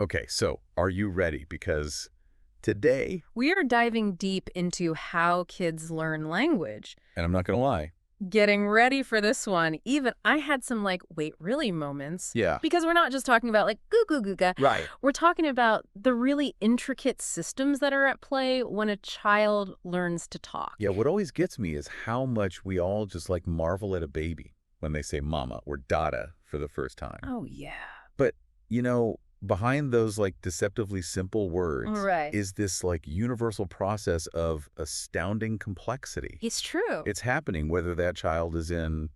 Okay, so are you ready? Because today, We are diving deep into how kids learn language. and I'm not going to lie. Getting ready for this one, even I had some like, wait, really moments. Yeah. Because we're not just talking about like goo goo goo ga. Right. We're talking about the really intricate systems that are at play when a child learns to talk. Yeah, what always gets me is how much we all just like marvel at a baby when they say mama or dada for the first time. Oh, yeah. But, behind those like deceptively simple words Right. is this like universal process of astounding complexity. It's true. It's happening whether that child is in,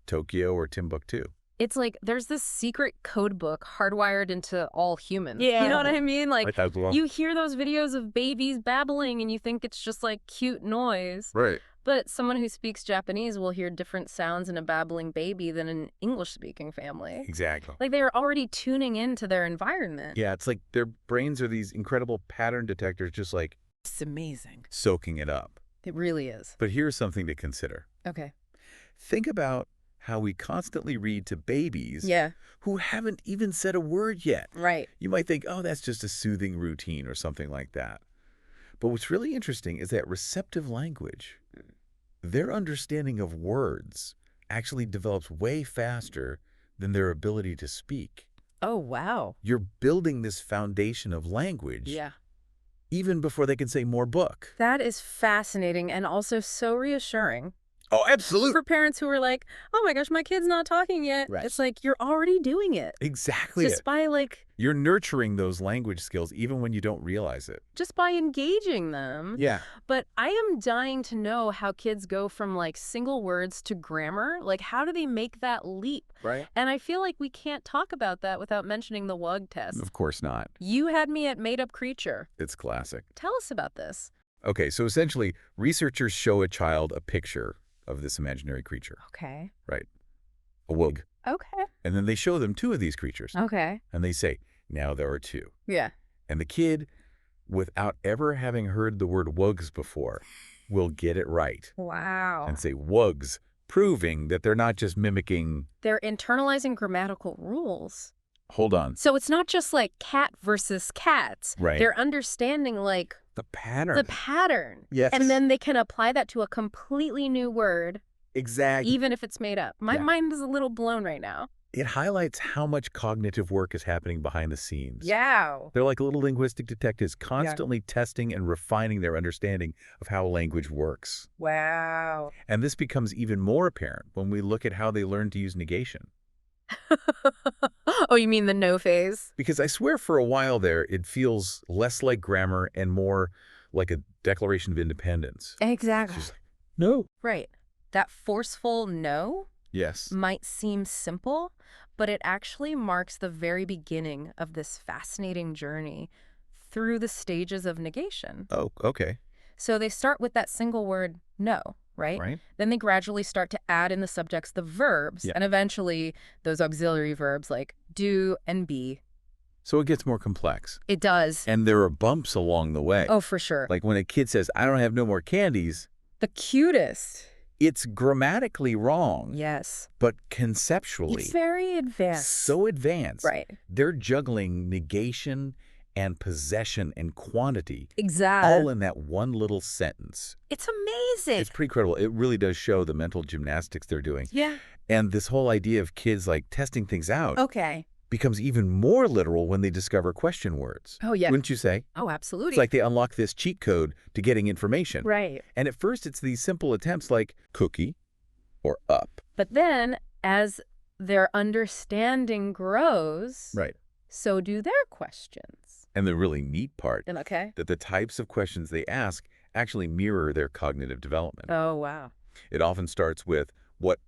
Tokyo or Timbuktu. It's like there's this secret code book hardwired into all humans. Yeah. You know what I mean? Like, Right, as well. you hear those videos of babies babbling and you think it's just like cute noise. Right. But someone who speaks Japanese will hear different sounds in a babbling baby than an English-speaking family. Exactly. Like they are already tuning into their environment. Yeah, it's like their brains are these incredible pattern detectors just like It's amazing. soaking it up. It really is. But here's something to consider. Okay. Think about how we constantly read to babies Yeah. who haven't even said a word yet. Right. You might think, oh, that's just a soothing routine or something like that. But what's really interesting is that receptive language, their understanding of words actually develops way faster than their ability to speak. Oh, wow. You're building this foundation of language Yeah. even before they can say more book. That is fascinating and also so reassuring. Oh, absolutely. For parents who are like, oh my gosh, my kid's not talking yet. Right. It's like, you're already doing it. Exactly. Just by like, You're nurturing those language skills even when you don't realize it. just by engaging them. Yeah. But I am dying to know how kids go from like single words to grammar. Like, how do they make that leap? Right. And I feel like we can't talk about that without mentioning the WUG test. Of course not. You had me at made up creature. It's classic. Tell us about this. Okay, so essentially, researchers show a child a picture of this imaginary creature, Okay. right? A wug. Okay. And then they show them two of these creatures. Okay. And they say, now there are two. Yeah. And the kid, without ever having heard the word wugs before, will get it right Wow. and say wugs, proving that they're not just mimicking. They're internalizing grammatical rules. Hold on. So it's not just like cat versus cats. Right. They're understanding like The pattern. the pattern. Yes. And then they can apply that to a completely new word, Exactly. even if it's made up. My Yeah. mind is a little blown right now. It highlights how much cognitive work is happening behind the scenes. Yeah. They're like little linguistic detectives constantly testing and refining their understanding of how language works. Wow. And this becomes even more apparent when we look at how they learn to use negation. Oh, you mean the no phase? Because I swear for a while there, it feels less like grammar and more like a declaration of independence. Exactly. It's just like, no. Right. That forceful no Yes. might seem simple, but it actually marks the very beginning of this fascinating journey through the stages of negation. Oh, okay. So they start with that single word no, right? Right? Then they gradually start to add in the subjects the verbs, Yeah. and eventually those auxiliary verbs like do and be. So it gets more complex. It does. And there are bumps along the way. Oh, for sure. Like when a kid says, I don't have no more candies, The cutest. it's grammatically wrong, Yes. but conceptually It's very advanced. so advanced. Right. They're juggling negation and possession and quantity Exactly. all in that one little sentence. It's amazing. It's pretty incredible. It really does show the mental gymnastics they're doing. Yeah. And this whole idea of kids like testing things out Okay. becomes even more literal when they discover question words. Oh, yeah. Wouldn't you say? Oh, absolutely. It's like they unlock this cheat code to getting information. Right. And at first it's these simple attempts like cookie or up. But then as their understanding grows, Right. so do their questions. And the really neat part, And okay. that the types of questions they ask actually mirror their cognitive development. Oh, wow. It often starts with what,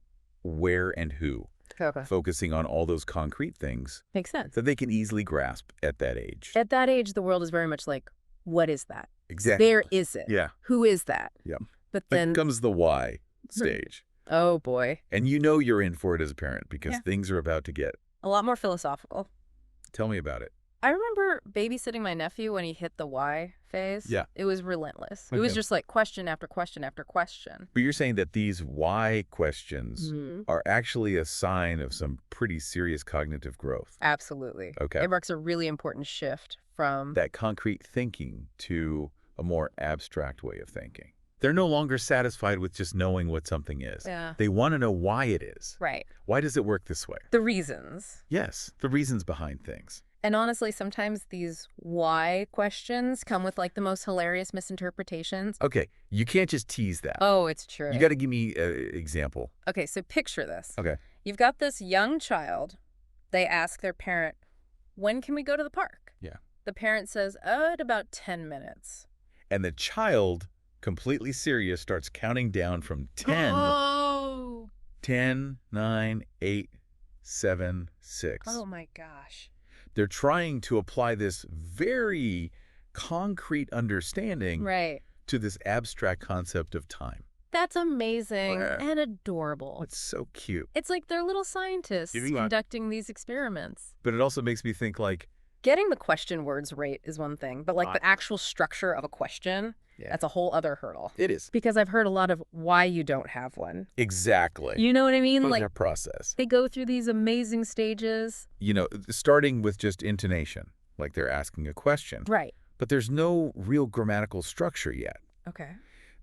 where, and who, Okay. focusing on all those concrete things Makes sense. that they can easily grasp at that age. At that age, the world is very much like, what is that? Exactly. Where is it? Yeah. Who is that? Yeah. But Then then, comes the why stage. oh boy, And you know you're in for it as a parent because Yeah. things are about to get. a lot more philosophical. Tell me about it. I remember babysitting my nephew when he hit the Y phase. Yeah. It was relentless. It Okay. was just like question after question after question. But you're saying that these why questions Mhm. are actually a sign of some pretty serious cognitive growth. Absolutely. Okay. It marks a really important shift from That concrete thinking to a more abstract way of thinking. They're no longer satisfied with just knowing what something is. Yeah. They want to know why it is. Right. Why does it work this way? The reasons. Yes, the reasons behind things. And honestly, sometimes these why questions come with like the most hilarious misinterpretations. Okay, you can't just tease that. Oh, it's true. You got to give me an example. Okay, so picture this. Okay. You've got this young child. They ask their parent, when can we go to the park? Yeah. The parent says, oh, in about 10 minutes. And the child, completely serious, starts counting down from 10, Oh. 10, 9, 8, 7, 6. Oh my gosh. They're trying to apply this very concrete understanding Right. to this abstract concept of time. That's amazing Yeah. and adorable. It's so cute. It's like they're little scientists Giving up. conducting these experiments. But it also makes me think like, Getting the question words right is one thing, but like the actual structure of a question, Yeah. that's a whole other hurdle. it is. Because I've heard a lot of why you don't have one. Exactly. You know what I mean? Like Like their process. they go through these amazing stages. You know, starting with just intonation, like they're asking a question. Right. But there's no real grammatical structure yet. Okay.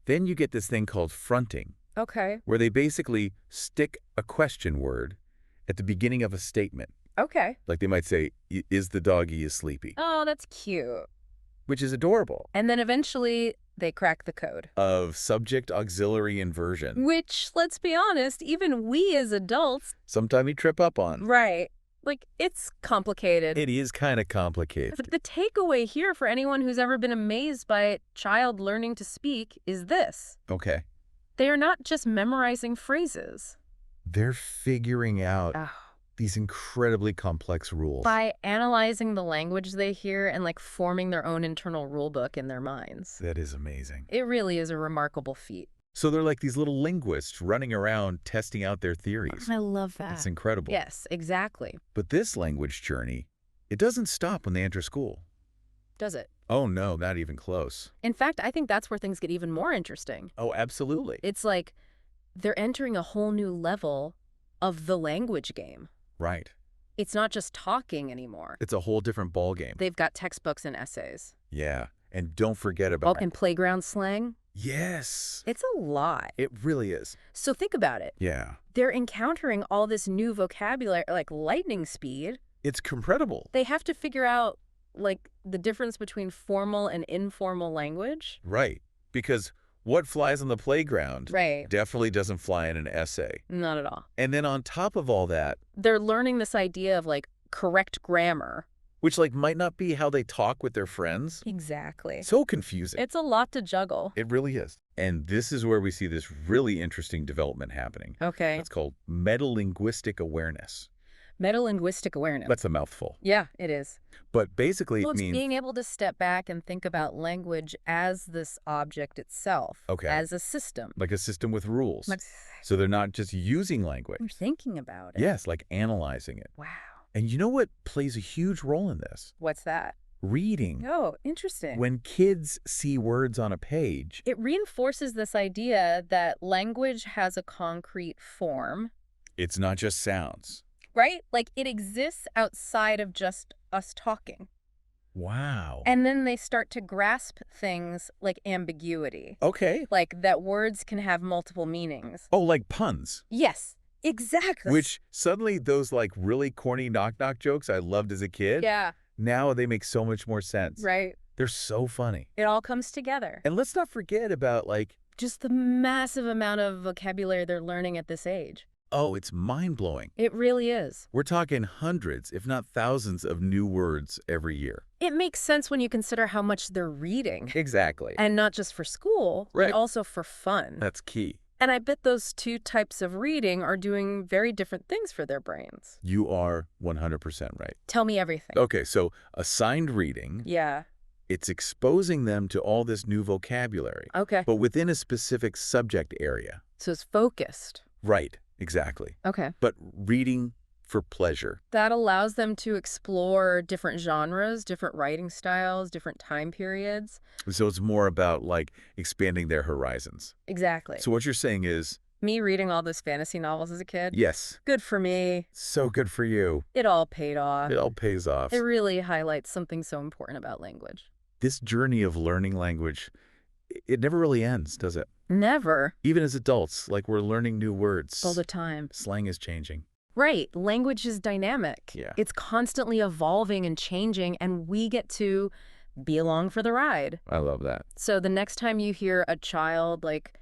Then you get this thing called fronting, Okay. where they basically stick a question word at the beginning of a statement. Okay. Like they might say, is the doggy sleepy? Oh, that's cute. Which is adorable. And then eventually they crack the code. Of subject auxiliary inversion. Which, let's be honest, even we as adults, Sometime you trip up on. right, like it's complicated. It is kind of complicated. But the takeaway here for anyone who's ever been amazed by a child learning to speak is this. Okay. They are not just memorizing phrases. They're figuring out Oh. these incredibly complex rules. By analyzing the language they hear and like forming their own internal rule book in their minds. That is amazing. It really is a remarkable feat. So they're like these little linguists running around testing out their theories. I love that. It's incredible. Yes, exactly. But this language journey, it doesn't stop when they enter school. Does it? Oh no, not even close. In fact, I think that's where things get even more interesting. Oh, absolutely. It's like they're entering a whole new level of the language game. Right. It's not just talking anymore. It's a whole different ballgame. They've got textbooks and essays. Yeah. And don't forget Oh, about... and playground slang. Yes. It's a lot. It really is. So think about it. Yeah. They're encountering all this new vocabulary, like lightning speed. It's incredible. They have to figure out, like, the difference between formal and informal language. Right. Because what flies on the playground Right. definitely doesn't fly in an essay. Not at all. And then on top of all that, They're learning this idea of, like, correct grammar. which like might not be how they talk with their friends. Exactly. So confusing. It's a lot to juggle. It really is. And this is where we see this really interesting development happening. Okay. It's called metalinguistic awareness. Metalinguistic awareness. That's a mouthful. Yeah, it is. But basically Well, it it's means... being able to step back and think about language as this object itself. Okay. As a system. like a system with rules. Like, So they're not just using language. I'm thinking about it. Yes, like analyzing it. Wow. And you know what plays a huge role in this? What's that? Reading. Oh, interesting. When kids see words on a page, It reinforces this idea that language has a concrete form, it's not just sounds. right? Like it exists outside of just us talking. Wow. And then they start to grasp things like ambiguity, Okay. like that words can have multiple meanings. Oh, like puns. Yes, exactly. Which suddenly those like really corny knock-knock jokes I loved as a kid, Yeah, now they make so much more sense. right. They're so funny. It all comes together. And let's not forget about like, Just the massive amount of vocabulary they're learning at this age. oh, it's mind-blowing. It really is. We're talking hundreds, if not thousands, of new words every year. It makes sense when you consider how much they're reading. Exactly. And not just for school, Right. but also for fun. That's key. And I bet those two types of reading are doing very different things for their brains. You are 100% right. Tell me everything. Okay, so assigned reading, Yeah. it's exposing them to all this new vocabulary, Okay. but within a specific subject area. So it's focused. Right, exactly. Okay. But reading for pleasure. That allows them to explore different genres, different writing styles, different time periods. So it's more about, like, expanding their horizons. Exactly. So what you're saying is, Me reading all those fantasy novels as a kid, yes, good for me. so good for you. It all paid off. It all pays off. It really highlights something so important about language. This journey of learning language, it never really ends, does it? Never. Even as adults, like, we're learning new words. All the time. Slang is changing. Right. Language is dynamic. Yeah. It's constantly evolving and changing, and we get to be along for the ride. I love that. So the next time you hear a child, like,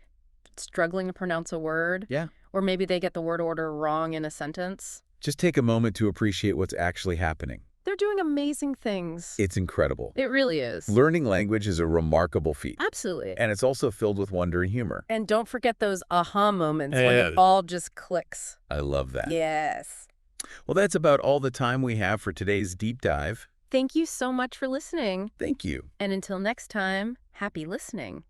struggling to pronounce a word, Yeah. or maybe they get the word order wrong in a sentence, Just take a moment to appreciate what's actually happening. they're doing amazing things. It's incredible. It really is. Learning language is a remarkable feat. Absolutely. And it's also filled with wonder and humor. And don't forget those aha moments when Yeah. it all just clicks. I love that. Yes. Well, that's about all the time we have for today's deep dive. Thank you so much for listening. Thank you. And until next time, happy listening.